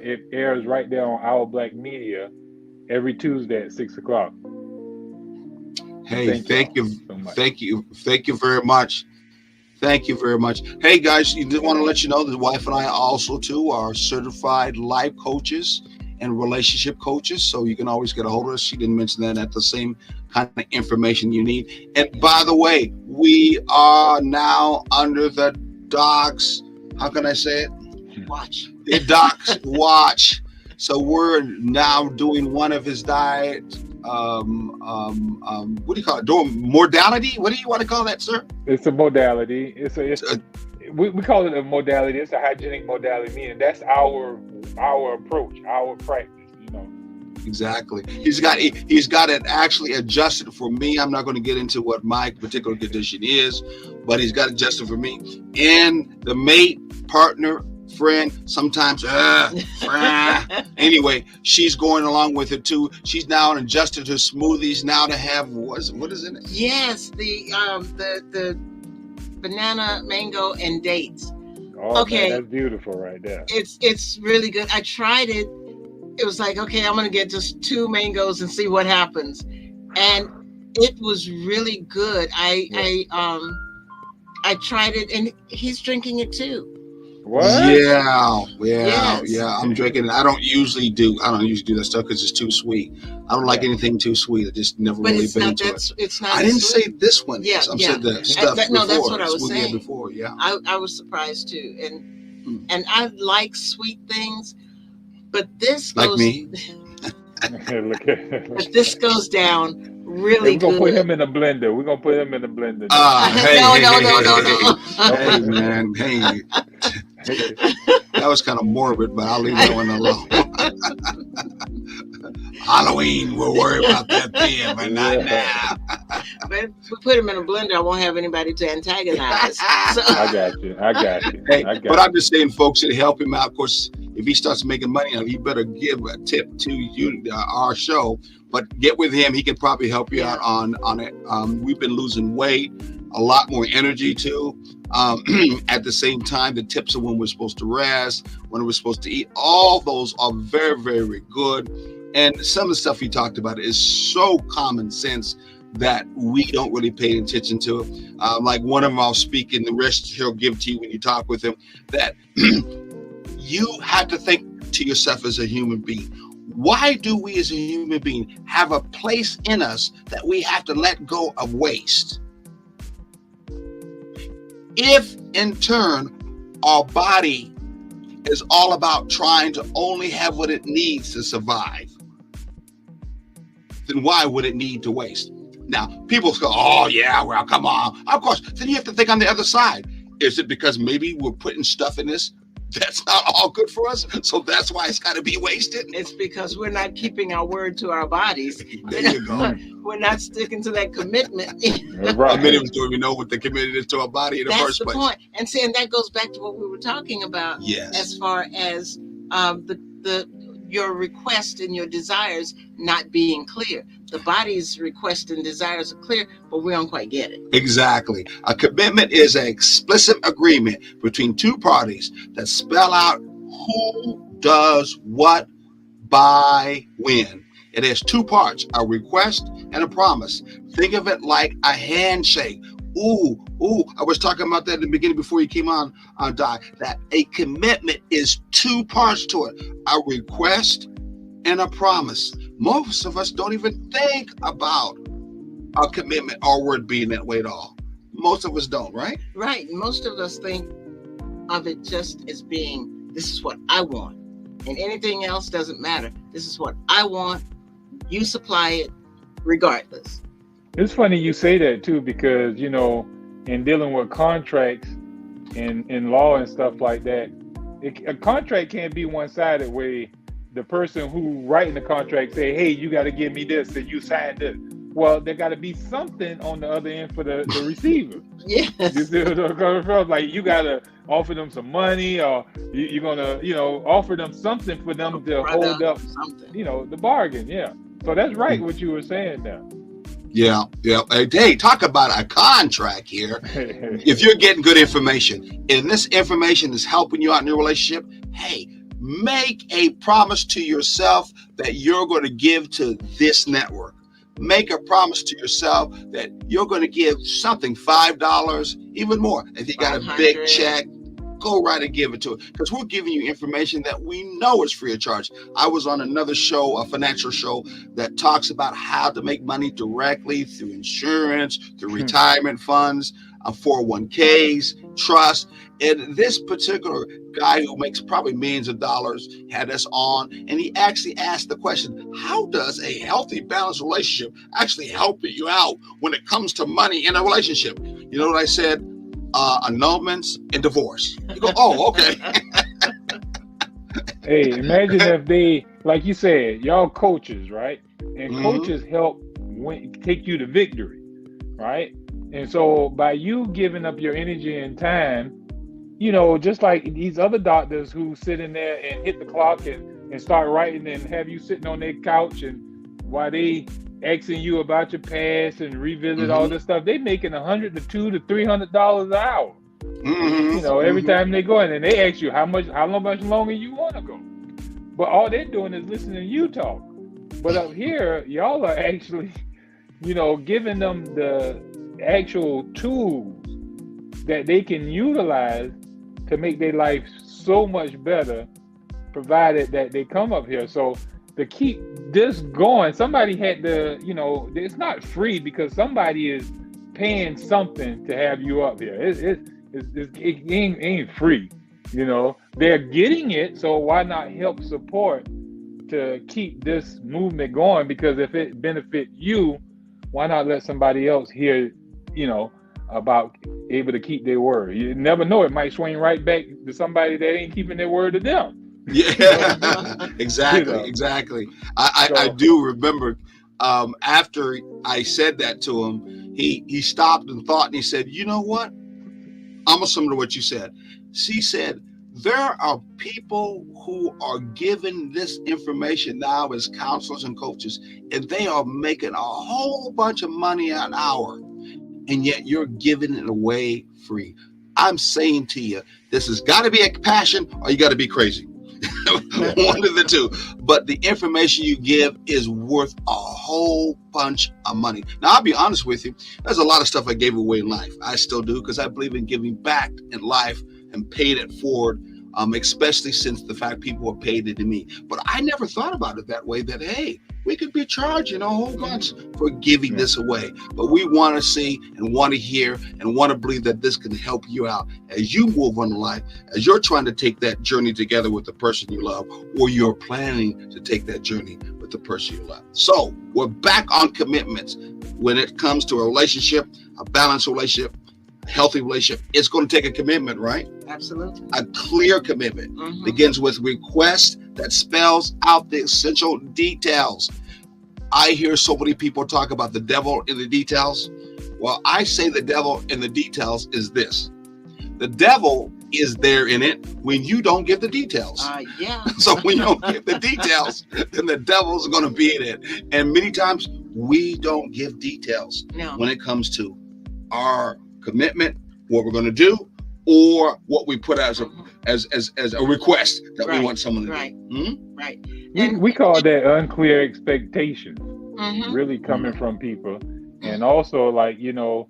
S3: It airs right there on Our Black Media every Tuesday at 6 o'clock.
S1: Hey, thank you very much. Thank you very much. Hey, guys, you just want to let you know that the wife and I also, too, are certified life coaches and relationship coaches, so you can always get a hold of us. She didn't mention that at the same kind of information you need. And by the way, we are now under the Doc's, how can I say it?
S2: Watch.
S1: The Doc's watch. So we're now doing one of his diet, what do you call it? Modality? What do you want to call that, sir?
S3: It's a modality. We call it a modality. It's a hygienic modality, meaning that's our approach, our practice,
S1: Exactly. He's got it actually adjusted for me. I'm not going to get into what my particular condition is, but he's got it adjusted for me. And the mate partner, friend, sometimes, anyway, she's going along with it too. She's now adjusted her smoothies now to have, what is it?
S2: Yes, the banana, mango, and dates.
S3: Oh,
S2: Okay.
S3: man, that's beautiful right there.
S2: It's really good. I tried it. It was like, okay, I'm gonna get just 2 mangoes and see what happens, and it was really good. I tried it, and he's drinking it too.
S3: What?
S1: Yeah.
S2: Yes.
S1: I'm drinking it. I don't usually do that stuff because it's too sweet. I don't like anything too sweet. I just never
S2: But
S1: really
S2: it's
S1: been
S2: not
S1: into
S2: that.
S1: it.
S2: It's not.
S1: I didn't
S2: sweet.
S1: say this one.
S2: Yeah,
S1: I
S2: yeah.
S1: said the stuff
S2: No,
S1: before.
S2: that's what I was
S1: smoothie
S2: saying.
S1: before. Yeah.
S2: I was surprised too, and I like sweet things, but this
S1: Like
S2: goes.
S1: me.
S3: Look at
S2: But this goes down really
S3: we're gonna
S2: good.
S3: put him in the blender. We're gonna put him in the blender.
S2: No.
S1: Hey, man. Hey. That was kind of morbid, but I'll leave that one alone. Halloween, we'll worry about that then, but not now.
S2: But if we put him in a blender, I won't have anybody to antagonize. So,
S3: I got you.
S1: Hey, but I'm just saying, folks, to help him out. Of course, if he starts making money, he better give a tip to you, our show. But get with him; he can probably help you out on it. We've been losing weight, a lot more energy too. At the same time, the tips of when we're supposed to rest, when we're supposed to eat, all those are very, very good. And some of the stuff he talked about is so common sense that we don't really pay attention to it. Like one of them I'll speak, and the rest he'll give to you when you talk with him, that you have to think to yourself as a human being, why do we as a human being have a place in us that we have to let go of waste? If in turn our body is all about trying to only have what it needs to survive, then why would it need to waste? Now, people go, oh yeah, well, come on. Of course, then you have to think on the other side. Is it because maybe we're putting stuff in this that's not all good for us? So that's why it's got to be wasted?
S2: it's because we're not keeping our word to our bodies.
S1: There you go.
S2: We're not sticking to that commitment.
S3: Right.
S1: Many of us don't even know what the commitment is to our body in the
S2: That's
S1: first
S2: the
S1: place.
S2: point. And see, and that goes back to what we were talking about
S1: Yes.
S2: as far as your request and your desires not being clear. The body's request and desires are clear, but we don't quite get it.
S1: Exactly. A commitment is an explicit agreement between two parties that spell out who does what by when. It has two parts, a request and a promise. Think of it like a handshake. Ooh, I was talking about that in the beginning before you came on, Di, that a commitment is two parts to it, a request and a promise. Most of us don't even think about a commitment or word being that way at all. Most of us don't, right?
S2: Right. Most of us think of it just as being, this is what I want. And anything else doesn't matter. This is what I want. You supply it regardless.
S3: It's funny you say that too, because in dealing with contracts in law and stuff like that, a contract can't be one-sided where the person who writing the contract say, hey, you got to give me this and you signed it. Well, there got to be something on the other end for the receiver.
S2: Yes.
S3: You see what I'm coming from? Like you got to offer them some money, or you're going to, offer them something for them to hold up,
S2: something.
S3: the bargain. Yeah. So that's right what you were saying there.
S1: Yeah. Hey, talk about a contract here. If you're getting good information and this information is helping you out in your relationship, hey, make a promise to yourself that you're going to give to this network. Make a promise to yourself that you're going to give something, $5, even more. If you got a big check, go right and give it to it, because we're giving you information that we know is free of charge. I was on another show, a financial show, that talks about how to make money directly through insurance, through retirement funds, 401ks, trust. And this particular guy who makes probably millions of dollars had us on, and he actually asked the question, how does a healthy, balanced relationship actually help you out when it comes to money in a relationship? You know what I said? Annulments and divorce. You go, oh, okay.
S3: Hey, imagine if they, like you said, y'all coaches, right? And coaches help take you to victory, right? And so by you giving up your energy and time you know, just like these other doctors who sit in there and hit the clock and start writing and have you sitting on their couch and while they asking you about your past and revisit all this stuff, they making $100 to $200 to $300 an hour. You know, every time they go in and they ask you how much longer you want to go. But all they're doing is listening to you talk. But up here, y'all are actually, you know, giving them the actual tools that they can utilize to make their life so much better, provided that they come up here. So to keep this going, somebody had to, you know, it's not free because somebody is paying something to have you up here. It ain't free, you know. They're getting it, so why not help support to keep this movement going? Because if it benefit you, why not let somebody else hear, you know, about able to keep their word? You never know, it might swing right back to somebody that ain't keeping their word to them.
S1: Yeah, exactly,
S3: You know.
S1: exactly. I do remember after I said that to him, he stopped and thought, and he said, "You know what? Almost similar to what you said." She said, "There are people who are given this information now as counselors and coaches, and they are making a whole bunch of money an hour, and yet you're giving it away free." I'm saying to you, this has got to be a passion, or you got to be crazy. One of the two. But the information you give is worth a whole bunch of money. Now, I'll be honest with you. There's a lot of stuff I gave away in life. I still do, because I believe in giving back in life and paying it forward, especially since the fact people are paid it to me. But I never thought about it that way, that, hey, we could be charging a whole bunch for giving this away. But we want to see and want to hear and want to believe that this can help you out as you move on in life, as you're trying to take that journey together with the person you love, or you're planning to take that journey with the person you love. So we're back on commitments. When it comes to a relationship, a balanced relationship, a healthy relationship, it's going to take a commitment, right?
S2: Absolutely.
S1: A clear commitment begins with request that spells out the essential details. I hear so many people talk about the devil in the details. Well, I say the devil in the details is this. The devil is there in it when you don't give the details.
S2: Yeah.
S1: So when you don't give the details, then the devil's going to be in it. And many times we don't give details when it comes to our commitment, what we're going to do, or what we put as a request that we want someone to do.
S2: Right.
S3: We call that unclear expectations, really coming from people. And also, like, you know,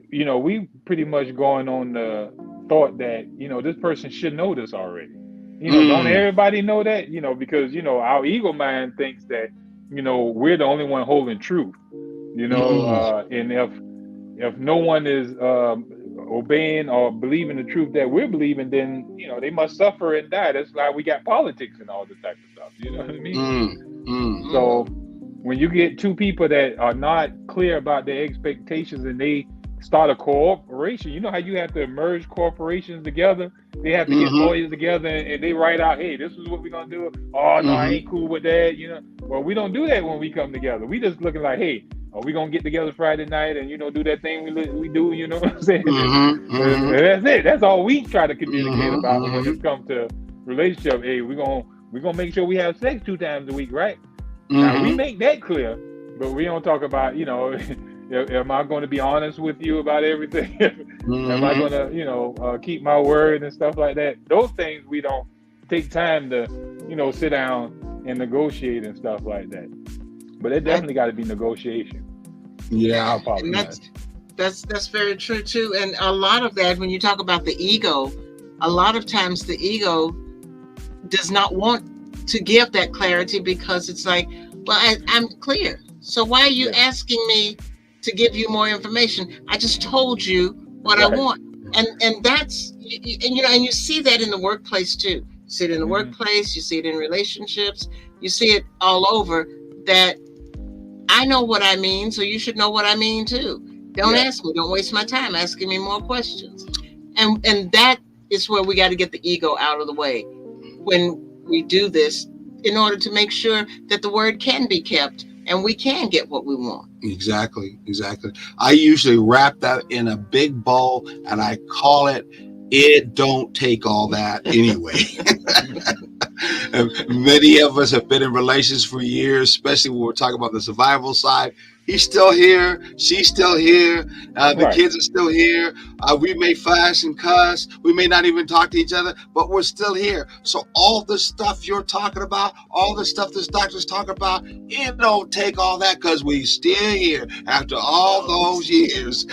S3: we pretty much going on the thought that, you know, this person should know this already. You know, don't everybody know that? You know, because, you know, our ego mind thinks that, you know, we're the only one holding truth, you know, and if no one is obeying or believing the truth that we're believing, then, you know, they must suffer and die. That's why we got politics and all this type of stuff. You know what I mean? So when you get two people that are not clear about their expectations and they start a cooperation, you know how you have to merge corporations together? They have to get lawyers together and they write out, hey, this is what we're going to do. Oh, no, I ain't cool with that. You know, well, we don't do that when we come together. We just looking like, hey, are we going to get together Friday night and, you know, do that thing we do, you know what I'm saying? And that's it. That's all we try to communicate about when it comes to relationship. Hey, we're going to make sure we have sex 2 times a week, right? Now, we make that clear, but we don't talk about, you know, am I going to be honest with you about everything? Am I going to, you know, keep my word and stuff like that? Those things we don't take time to, you know, sit down and negotiate and stuff like that. But it definitely got to be negotiation.
S1: Yeah,
S2: and that's very true too. And a lot of that, when you talk about the ego, a lot of times the ego does not want to give that clarity because it's like, well, I'm clear. So why are you asking me to give you more information? I just told you what I want. And that's, and you know, and you see that in the workplace too. You see it in the workplace, you see it in relationships, you see it all over, that I know what I mean, so you should know what I mean too. Don't ask me, don't waste my time asking me more questions. And that is where we got to get the ego out of the way when we do this, in order to make sure that the word can be kept and we can get what we want.
S1: Exactly. I usually wrap that in a big bowl and I call it It don't take all that anyway. Many of us have been in relations for years, especially when we're talking about the survival side. He's still here. She's still here. The
S3: Right.
S1: kids are still here. We may fuss and cuss. We may not even talk to each other, but we're still here. So all the stuff you're talking about, all the stuff this doctor's talking about, it don't take all that because we still here after all those years.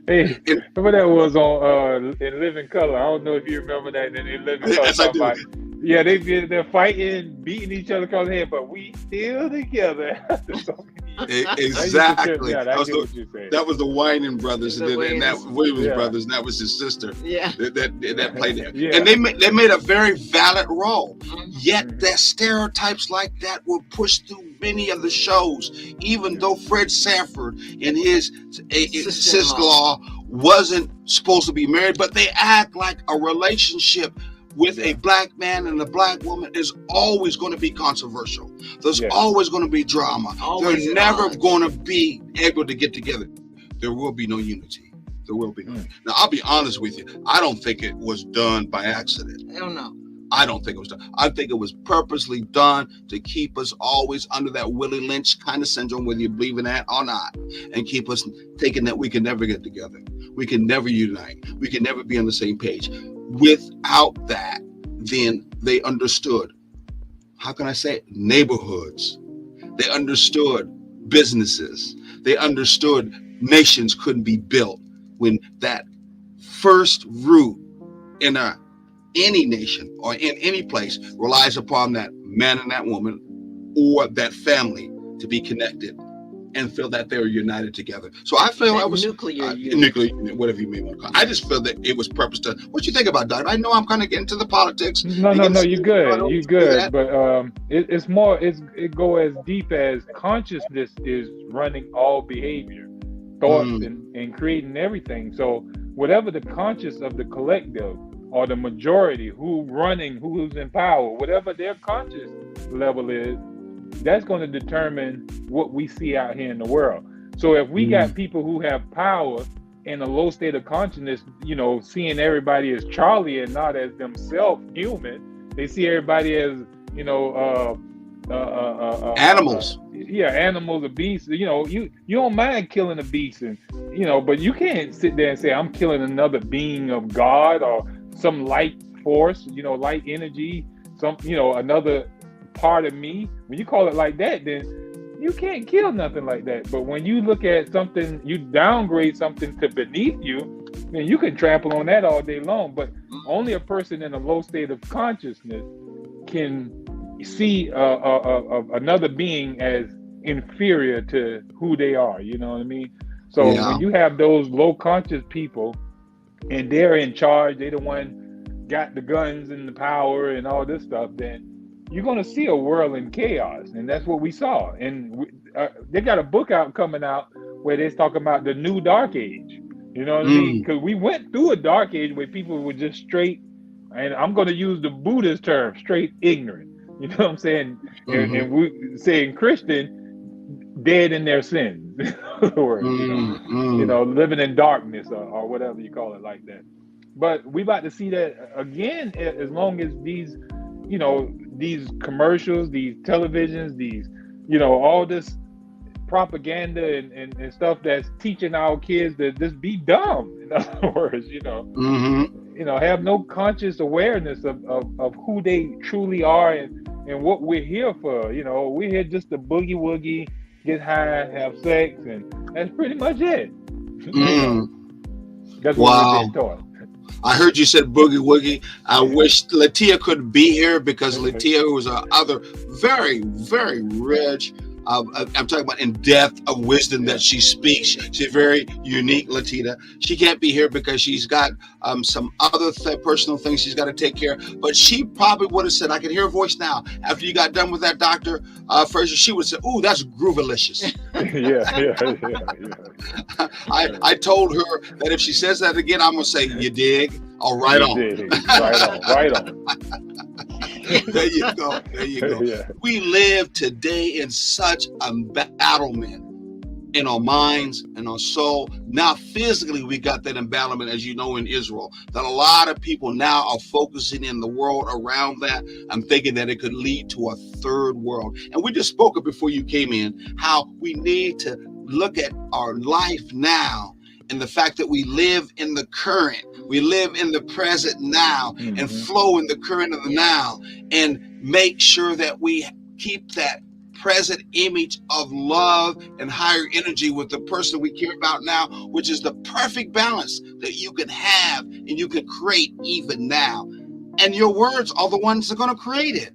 S3: Hey, remember that was on in Living Color? I don't know if you remember that in Living Color.
S1: Yes, I
S3: Talking
S1: do.
S3: about, yeah, they're fighting, beating each other across the head, but we still together. after so many years.
S1: Exactly.
S3: Yeah, I
S1: That was
S3: get
S1: the-
S3: what you're saying.
S1: That was the Winan brothers, and,
S2: The
S1: then, and that
S2: Wayans.
S1: Williams
S3: Yeah.
S1: brothers, and that was his sister
S2: Yeah.
S1: that played it.
S3: Yeah.
S1: And they made a very valid role. Yet
S3: Mhm.
S1: that stereotypes like that were pushed through many of the shows, even though Fred Sanford and his sister-in-law wasn't supposed to be married, but they act like a relationship with a black man and a black woman is always going to be controversial. There's
S3: Yes.
S1: always going to be drama.
S2: Always
S1: They're
S2: at
S1: never
S2: odds.
S1: going to be able to get together. There will be no unity. There will be no.
S3: Mm.
S1: Now, I'll be honest with you. I don't think it was done by accident.
S2: I don't know.
S1: I don't think it was done. I think it was purposely done to keep us always under that Willie Lynch kind of syndrome, whether you believe in that or not, and keep us thinking that we can never get together. We can never unite. We can never be on the same page. Without that, then they understood, how can I say it? Neighborhoods. They understood businesses. They understood nations couldn't be built when that first root in any nation or in any place relies upon that man and that woman or that family to be connected and feel that they're united together. So I feel
S2: That
S1: I was
S2: nuclear unit.
S1: nuclear unit, whatever you may want to call it. I just feel that it was purpose to. What you think about that? I know I'm kind of getting to the politics.
S3: No, you're good. You're good. But it's more. It go as deep as consciousness is running all behavior, thoughts, and creating everything. So whatever the conscious of the collective or the majority, who's in power, whatever their conscious level is, that's going to determine what we see out here in the world. So if we got people who have power in a low state of consciousness, seeing everybody as Charlie and not as themselves human, they see everybody as,
S1: Animals.
S3: Animals or beasts. You don't mind killing a beast, and but you can't sit there and say I'm killing another being of God or some light force, light energy, another part of me. When you call it like that, then you can't kill nothing like that. But when you look at something, you downgrade something to beneath you, then you can trample on that all day long. But only a person in a low state of consciousness can see another being as inferior to who they are. You know what I mean? So when you have those low conscious people and they're in charge, they the one got the guns and the power and all this stuff, then you're going to see a world in chaos. And that's what we saw. And they got a book out coming out where they're talking about the new dark age. You know what I mean? Because we went through a dark age where people were just straight, and I'm going to use the Buddhist term, straight ignorant. You know what I'm saying? And we saying Christian, dead in their sins. In other words, living in darkness or whatever you call it like that. But we about to see that again, as long as these commercials, these televisions, these, all this propaganda and stuff that's teaching our kids to just be dumb. In other words, have no conscious awareness of who they truly are and what we're here for. We're here just to boogie woogie, get high, have sex, and that's pretty much it. That's what we're being taught.
S1: I heard you said boogie woogie. I wish Latia could be here because Latia, who is other very, very rich, I'm talking about in depth of wisdom that she speaks. She's very unique, Latia. She can't be here because she's got some other personal things she's got to take care of. But she probably would have said, I can hear her voice now. After you got done with that, Dr. Fraser, she would say, ooh, that's groovalicious. I told her that if she says that again, I'm going to say, you dig? Oh, right on.
S3: Right on.
S1: There you go.
S3: Yeah.
S1: We live today in such embattlement in our minds and our soul. Now, physically, we got that imbalance, as you know, in Israel, that a lot of people now are focusing in the world around that. I'm thinking that it could lead to a third world. And we just spoke it before you came in, how we need to look at our life now and the fact that we live in the current, we live in the present now, and flow in the current of the now, and make sure that we keep that present image of love and higher energy with the person we care about now, which is the perfect balance that you can have and you can create even now. And your words are the ones that are going to create it.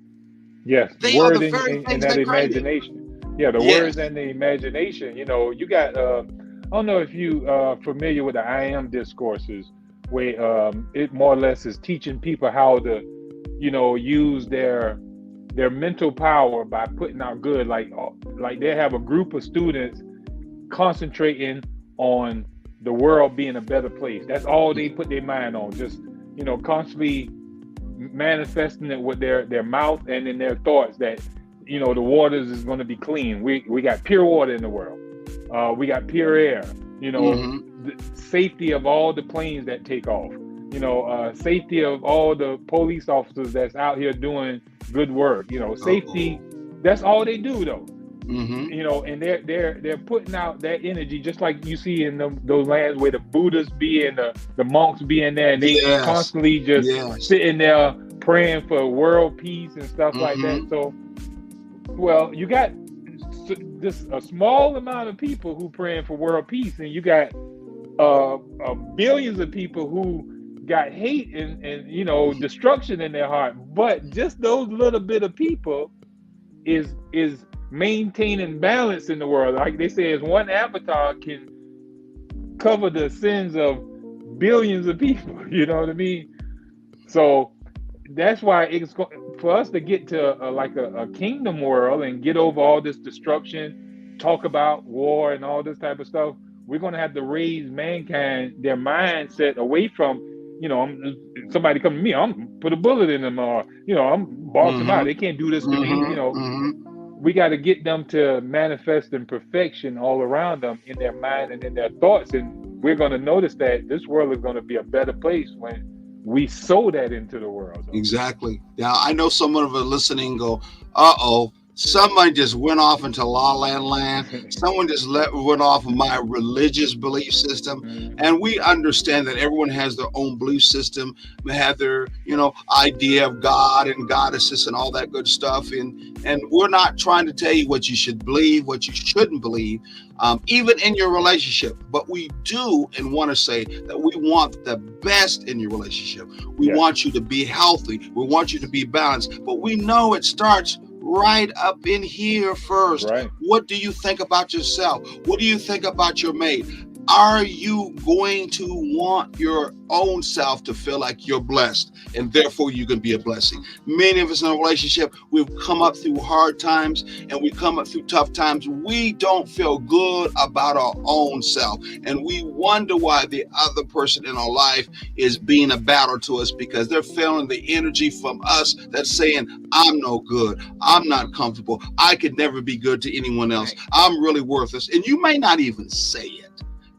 S3: Yes,
S1: They are the very things
S3: that
S1: that create it.
S3: imagination. Yeah, the words and the imagination. You know, you got. I don't know if you familiar with the I am discourses, where it more or less is teaching people how to, you know, use their mental power by putting out good. Like they have a group of students concentrating on the world being a better place. That's all they put their mind on. Just, you know, constantly manifesting it with their mouth and in their thoughts that, you know, the waters is going to be clean. We got pure water in the world. We got pure air, you know, the safety of all the planes that take off, you know, safety of all the police officers that's out here doing good work, you know, safety. That's all they do though. You know, and they're putting out that energy, just like you see in those lands where the Buddhists be and the monks be in there, and they constantly just sitting there praying for world peace and stuff like that. So, well, you got this a small amount of people who praying for world peace, and you got billions of people who got hate and you know, destruction in their heart. But just those little bit of people is maintaining balance in the world. Like they say, is one avatar can cover the sins of billions of people. You know what I mean? So that's why it's for us to get to a kingdom world and get over all this destruction, talk about war and all this type of stuff. We're going to have to raise mankind, their mindset away from, you know, somebody come to me, I'm put a bullet in them, or, you know, I'm boss them out. They can't do this to me. You know, we got to get them to manifest in perfection all around them in their mind and in their thoughts. And we're going to notice that this world is going to be a better place when we sow that into the world.
S1: Exactly. Now, I know someone of us listening go, uh-oh, somebody just went off into la la land. Someone just went off of my religious belief system. And we understand that everyone has their own belief system. They have their, you know, idea of God and goddesses and all that good stuff. And we're not trying to tell you what you should believe, what you shouldn't believe, even in your relationship. But we do and want to say that we want the best in your relationship. We want you to be healthy. We want you to be balanced. But we know it starts right up in here first. Right. What do you think about yourself? What do you think about your mate? Are you going to want your own self to feel like you're blessed and therefore you can be a blessing? Many of us in a relationship, we've come up through hard times and we come up through tough times. We don't feel good about our own self. And we wonder why the other person in our life is being a battle to us, because they're feeling the energy from us that's saying, I'm no good. I'm not comfortable. I could never be good to anyone else. I'm really worthless. And you may not even say it.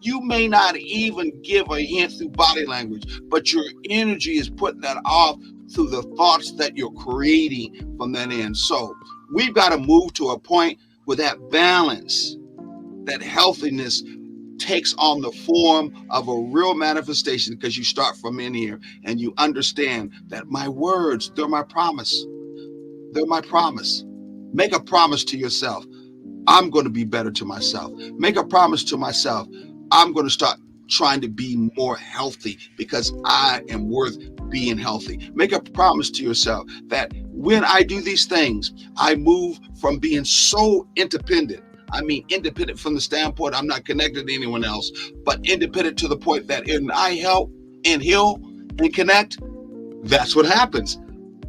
S1: You may not even give a hint through body language, but your energy is putting that off through the thoughts that you're creating from that end. So we've got to move to a point where that balance, that healthiness takes on the form of a real manifestation, because you start from in here and you understand that my words, they're my promise. They're my promise. Make a promise to yourself. I'm going to be better to myself. Make a promise to myself. I'm going to start trying to be more healthy because I am worth being healthy. Make a promise to yourself that when I do these things, I move from being so independent. I mean, independent from the standpoint I'm not connected to anyone else, but independent to the point that when I help and heal and connect, that's what happens.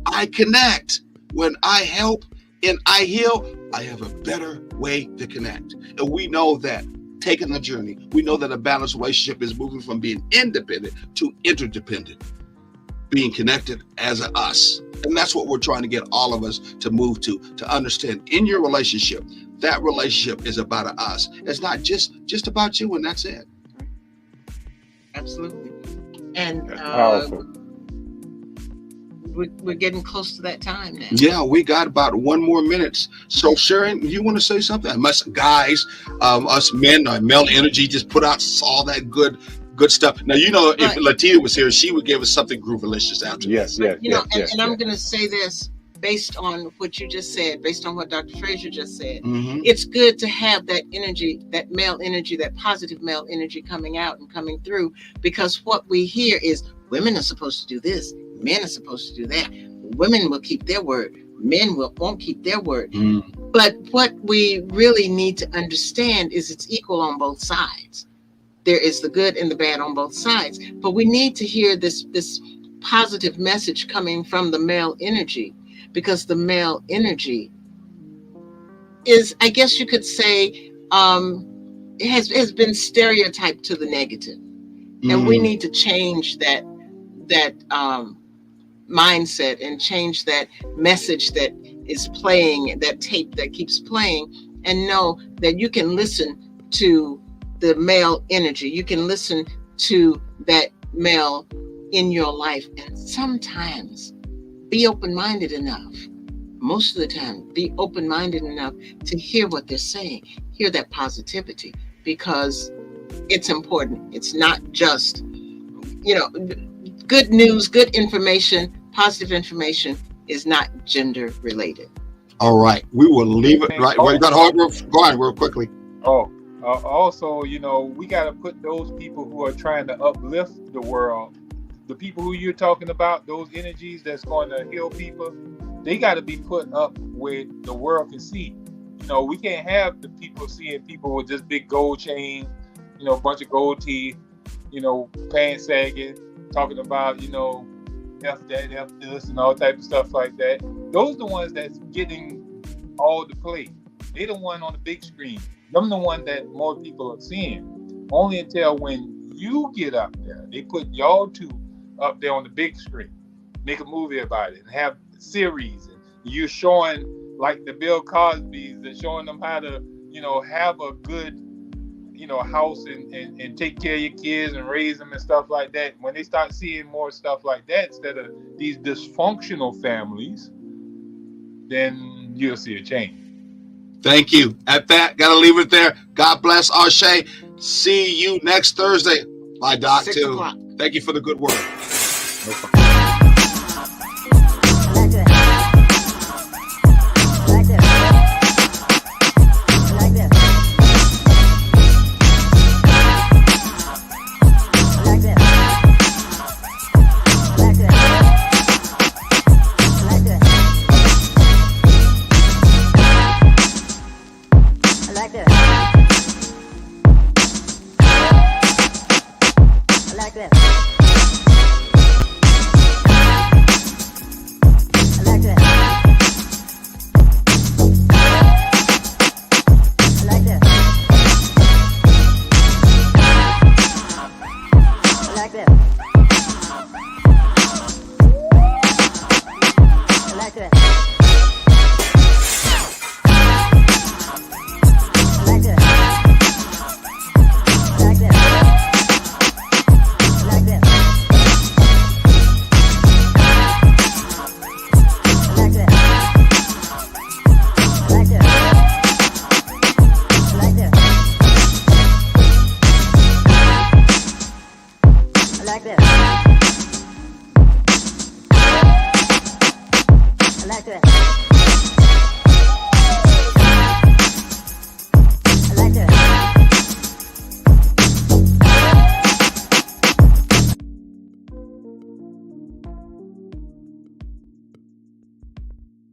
S1: I connect. When I help and I heal, I have a better way to connect. And we know that taking the journey, we know that a balanced relationship is moving from being independent to interdependent, being connected as a us. And that's what we're trying to get all of us to move to understand in your relationship that relationship is about us. It's not just about you, and that's it.
S2: Absolutely. And
S3: That's powerful.
S2: we're getting close to that time now.
S1: Yeah, we got about 1 more minute. So Sharon, you want to say something? I must, guys, us men, male energy just put out all that good stuff. Now, you know, if Latia was here, she would give us something groovalicious after
S3: Yes,
S1: this.
S3: yes,
S2: You know,
S3: yes,
S2: and I'm going to say this based on what you just said, based on what Dr. Frazier just said.
S1: Mhm.
S2: It's good to have that energy, that male energy, that positive male energy coming out and coming through, because what we hear is women are supposed to do this, men are supposed to do that. Women will keep their word, men won't keep their word.
S1: Mm.
S2: But what we really need to understand is it's equal on both sides. There is the good and the bad on both sides, but we need to hear this positive message coming from the male energy, because the male energy is, I guess you could say, it has been stereotyped to the negative, and we need to change that mindset and change that message that is playing, that tape that keeps playing, and know that you can listen to the male energy. You can listen to that male in your life, and sometimes be open-minded enough. Most of the time, be open-minded enough to hear what they're saying, hear that positivity, because it's important. It's not just, you know, good news, good information, positive information is not gender related.
S1: All right, we will leave it right. We got hard work. Go on real quickly.
S3: Also, you know, we got to put those people who are trying to uplift the world, the people who you're talking about, those energies that's going to heal people, they got to be put up where the world can see. You know, we can't have the people seeing people with just big gold chains, you know, a bunch of gold teeth, you know, pants sagging, talking about, you know, F that, F this, and all type of stuff like that. Those are the ones that's getting all the play. They the one on the big screen. Them the one that more people are seeing. Only until when you get up there, they put y'all two up there on the big screen, make a movie about it, and have a series. And you're showing, like the Bill Cosby's, they're showing them how to, you know, have a good, you know, house and take care of your kids and raise them and stuff like that. When they start seeing more stuff like that instead of these dysfunctional families, then you'll see a change.
S1: Thank you. At that, gotta leave it there. God bless Arshay. See you next Thursday. Bye, Doc.
S2: 6
S1: too.
S2: o'clock.
S1: Thank you for the good work.
S4: I like that.